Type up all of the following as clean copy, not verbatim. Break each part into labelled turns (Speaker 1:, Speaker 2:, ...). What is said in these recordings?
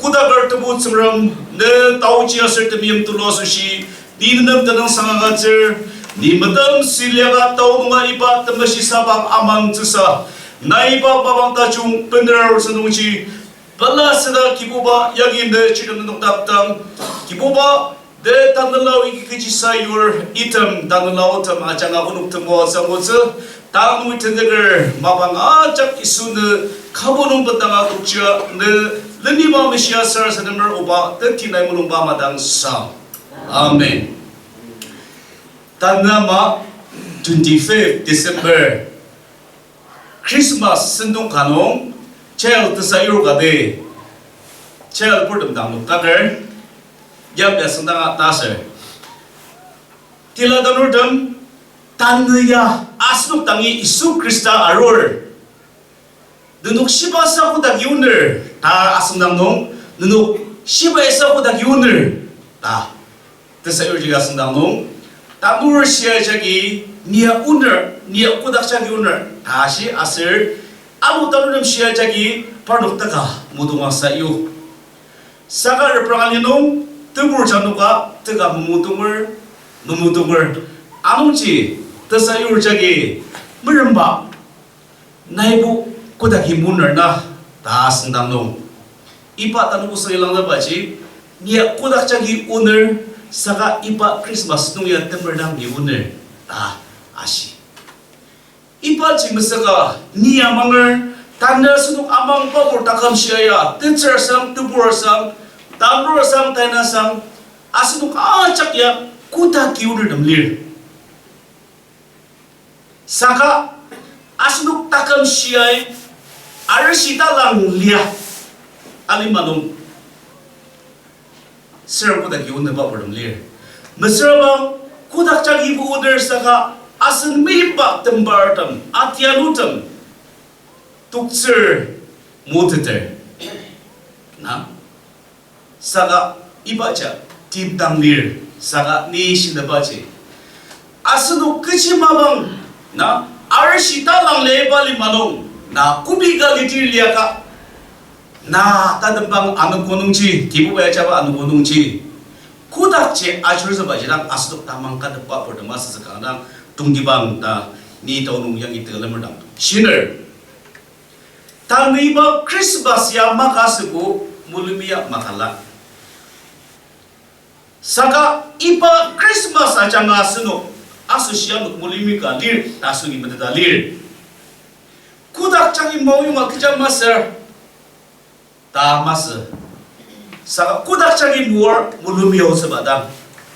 Speaker 1: kudagar tebu cengram ne tau chia ser temim tu lo sushi di nem tenang sangat cer di medam silaga tau nunga iba temasi sabang amang cesa naiba babang tajung bener senungci bala seda kibuba yagi ne cidem nung taptang kibuba de tanlaw ikiji sayur item tanlaw tam ajanga unuk temo sangoce tang nui tendeger mabang ajak isune kabonung betanga tukcia ne Leniba Mesia Sar Sedemer Oba Tetinai Mulumba Madang Sam. Amen. Tanama 25 December Christmas Sendung Kanong Chel Tesayur Gade Chel Purdam Dang Taker Yam Yasandang Taser Tila Danurdam Tanaya Asnuk Tangi Isu Krista Arur Nunuk Shiba Sakuda Yuner 다 아승당농 너는 시바에서보다 기운을 다 뜻을 지가 승당농 다물 시야자기 니야 오늘 니야 꼬닥자기 오늘 다시 아슬 아무 따르는 시야자기 바로다가 무동화사유 사가를 프랑알리농 뜨불 잔누가 뜨가 무무동을 아무지 뜻사유 자기 물음바 나이부 꼬닥이 문을 나 다 승당농 이빠 따는 곳을 일랑나 바지 니야 꼬닥자기 오늘 사가 이빠 크리스마스 농이야 템벌당 니 오늘 다 아시 이빠 지금서가 니 아망을 단나 수둑 아망 빠볼 딱감시야야 뜻처상 뜻부어상 담로상 타이나상 아수둑 아짝야 꼬닥 기울을 넘릴 사가 아수둑 딱감시야에 Arsitalang liya alimanong serang kudak yun na babaram liya masarabang kudak jagi bu udar saka asan mihipak tembartam atyanutam tukser muteter na saka ibaca timtang liya saka ni sinabace asanu kecimabang na arsitalang leba limanong 나 꾸비가 리틸리아가 나 따든방 아는 고능지 기부야 잡아 아는 고능지 고닥지 아주르서 바지랑 아스독 다망가 득바 버드마스 가랑 둥기방 다 니도농 양이 들으면 신을 당이바 크리스마스야 마가스고 물미야 마칼라 사가 이바 크리스마스 아장가 스노 아스시아노 물미가 릴 다스기 메다 릴 꾸닥장이 모유가 그저 마스 다 마스 사가 꾸닥장이 무얼 물음이어서 받아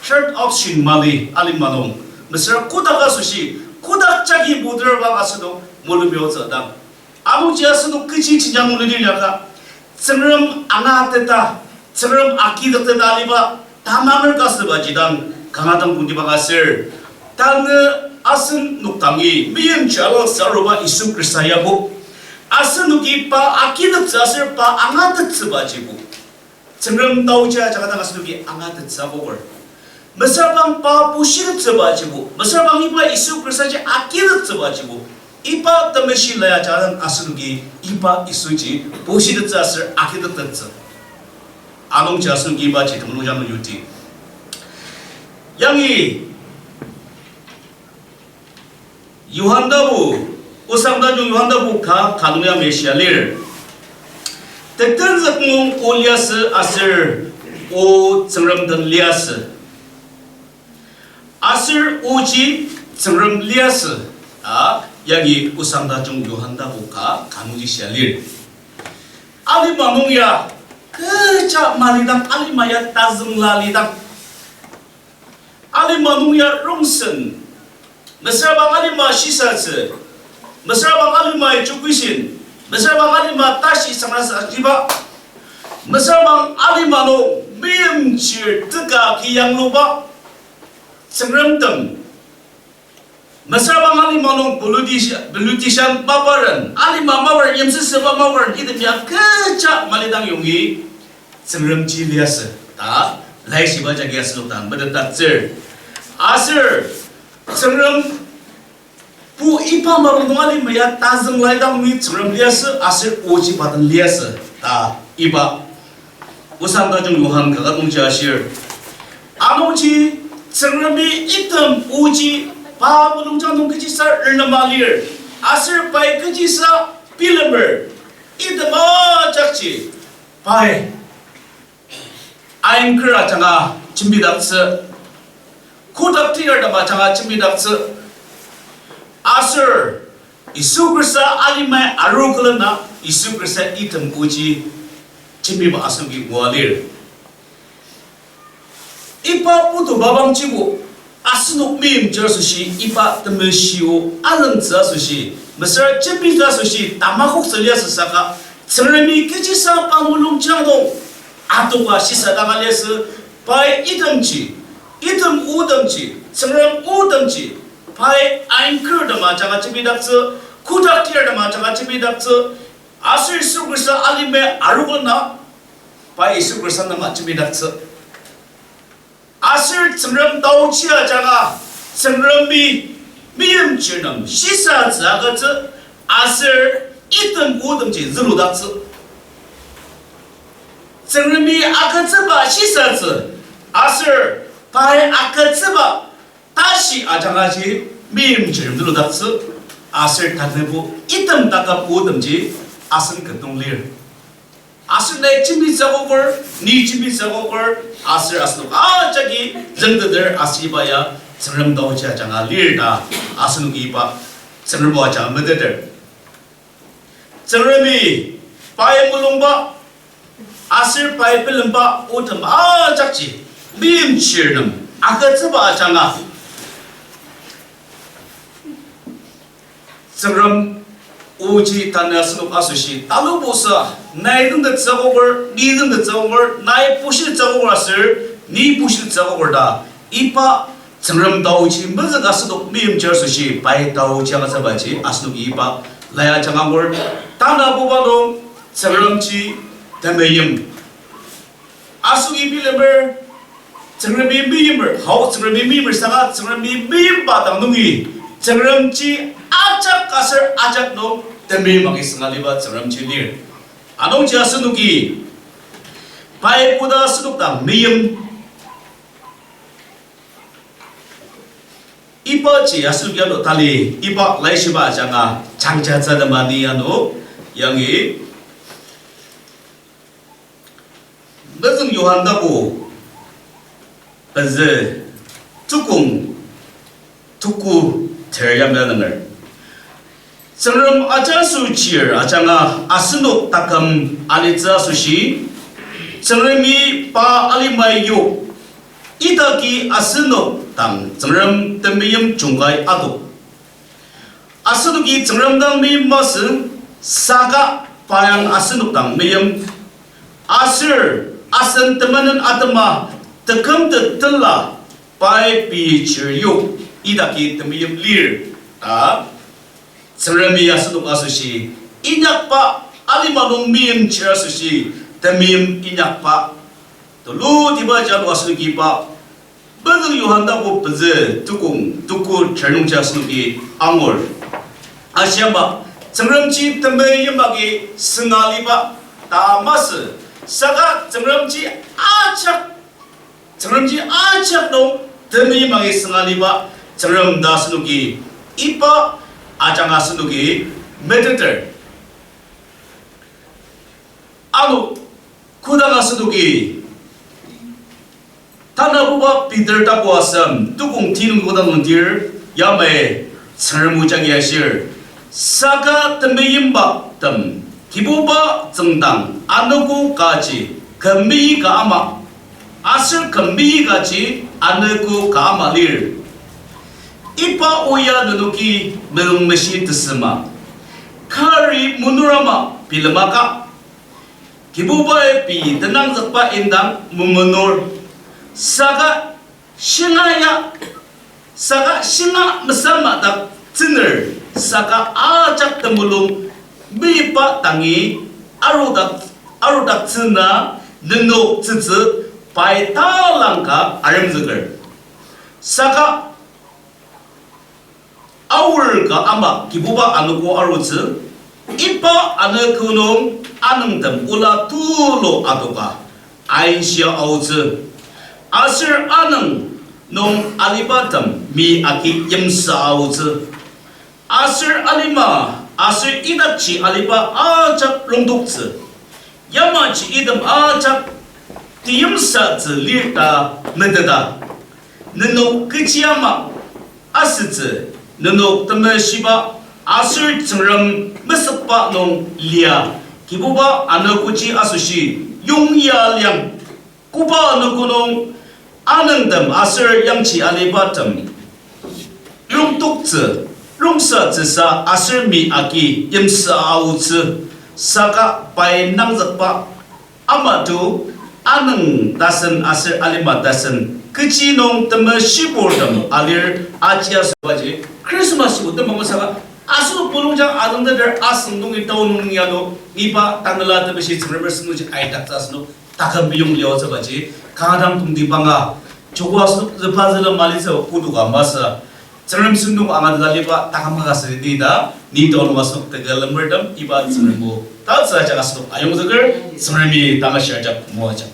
Speaker 1: 셔트 옵션 말이 알림마농 마스 꾸닥가 수시 꾸닥장이 무들어가 가서도 물음이어서 다 아무지야서도 그치 진장 물리려가 정름 안하tes다 정름 아끼덕tes다 알리바 다맘을 가서 바지당 강하당 군디바 갔을 당의 asen nuk tangi mien chala saroba Isu Kristaya bu asen nuki pa akidat zasir pa angadat sebaji bu cengrem tauja jaga asen nuki angadat sabogor mesabang pa pusidat sebaji bu mesabang ipa Isu Kristaya akidat sebaji bu ipa temeshi laya jalan asen nuki ipa isuji pusidat zasir akidat tetsa anong jasen nuki ipa jitemnu jamu yuti yangi 유한다부 우상다중 유한다부 가 가누야 메시알릴 tekterzakung olias asir o cengrem lias asir uji cengrem lias yagi usangdajung yuhandabu ka kanuji sialir ali manungya keca malidang ali maya tazung lalidang ali manungya rongsen Mesrabang alima shisatse, mesrabang alima cukuisin, mesrabang alima tashi sangrasa jiba, mesrabang alima no mimcir tega kiyang luba, sengremtem, mesrabang alima no beludishan babaran, alima mawar yemse seba mawar itu yang kecak malidang yungi, sengremci biasa, ta, lai siba jaga selutan, berdetak cer, asir. cengrem pu ipa marungali maya tazeng laidang mi cengrem lias asir oji badan lias ta iba 우상가정 요한가가 농지하실 아노지 정름이 이뜸 우지 바부농자 농기지사 을나말리르 아슬 바이 그지사 빌름을 이뜸아 작지 바이 아임크라 장아 준비답스 코답티얼다마 장아 준비답스 아슬 이수그리사 알리마이 아루글나 이수그리사 이뜸 우지 준비바 아슬기 무알리르 이파 부도 바방지고 아스녹 미임 저수시 이파 드메시오 아는 저수시 머서 준비 저수시 다마콕 설려서사가 정름이 그지사 방울롱 장동 아토가 시사다갈레스 바이 이등지 이등 우등지 정름 우등지 바이 아인크르다마 자가 준비답스 쿠닥티르다마 자가 준비답스 아슬 수그사 알리메 아루거나 바이 수그사나마 준비답스 아슬 정름 다우치아자가 정름이 미음치는 시사자가즈 아슬 이등 우등지 ዝ루닥스 정름이 아카츠바 시사즈 아슬 바에 아카츠바 다시 아장아지 미음치는 ዝ루닥스 아슬 타네부 이등 다가 우등지 아슬 그동리르 아슬 내 준비 작업을 니 준비 작업을 아슬 아슬 저기 정들들 아시바야 정름 다우치아 장아 리르다 아슬 이바 정름 보아장 머들 정름이 바에 물롱바 아슬 바에 빌름바 오점 작지 미음치는 아까츠바 장아 정름 오지 단나스노 아수시 달로보사 나이든데 작업을 니든데 작업을 나이 부실 작업을 아슬 니 부실 작업을다 이파 정름 다우치 먼저 가서도 미음 저수시 바에 다우치가 잡아지 아스노 이파 라야 장앙을 단나보바도 정름지 대매임 아수기 빌레버 정름이 미임을 하우 정름이 미임을 사가 정름이 미임 바당동이 정름지 아작 가설 아작놈 대매임하게 승하리바 정름지 릴 아농지 아스누기 바에보다 스둑당 미임 이빠지 아스누기야노 달리 이빠 라이시바 장아 장자자다마니야노 양이 너từng 요한다고 그래서 tukung tukku teryamener 정름 아자수 지을 아장아 아스노 딱함 아니자 수시 정름이 바 알리마이요 이다기 아스노 땅 정름 덤미임 중가이 아도 아스노기 정름 땅 미임 맛은 사가 바양 아스노 땅 미임 아슬 아선 때문은 아드마 득흠드 들라 바이 비치요 이다기 덤미임 릴 정름이 아스노 아수시 인약바 알리마농 미임 지라수시 덤미임 인약바 또 디바자도 아스노기바 버등 요한다고 버즈 두꾸 절농자 아스노기 앙월 아시아바 정름지 덤미임바기 승알리바 다마스 사가 정름지 아착농 덤미임바기 승알리바 정름 다스노기 이빠 아장아 스누기 메드들 아노 쿠다가 스누기 타나부바 비들다고 왔음 뚜껑 튀는 거다는 딜 야매 설무장이 하실 사가 덤메임바 덤 기부바 정당 아누구까지 금미가 아마 아슬 금미가지 아누구가 아마릴 이파 오야 누누기 맹메시 드스마 카리 무누라마 빌마카 기부바에 비 드낭 zakpa 인당 무무놀 사가 싱아야 사가 싱아 무사마다 즈늘 사가 아작 드물롱 미파 땅이 아루닥 즈나 능노 즈즈 바이탈랑가 아름즈글 사가 아울가 아마 기부바 아누고 아루즈 이빠 아느그놈 아능담 울라 투로 아도가 Ainsya auze asir anang nong alibatam mi aki yemsa auze asir alima asir idachi aliba ajak longdukze yamachi idam ajak tiyemsa ze lirta medada neno kechiyama asitze neno temeshiba asir cengram mesapa nong lia kibuba anakuchi asushi 용야 량 kuba nukunong anandam asir yangchi alibatam lungtukze lungsa zesa asir mi aki yemsa auze saka pai nangzakpa amadu anang dasan asir alima dasan kecinong tema shibordam alir acia sebagai Christmas itu mengusahkan asu pulungjang adang der asung dong itu nung yano iba tanggal ada besi sebenarnya senuju aitak tasno takkan biung liau sebagai kadang tungdi bangga coba asu lepasan malisa kudu gamasa sebenarnya sundung amat dari iba takkan magas tidak ni tahun masuk tegal lemberdam iba sebenarnya tahu saja asu ayam seger sebenarnya tanggal siapa mau aja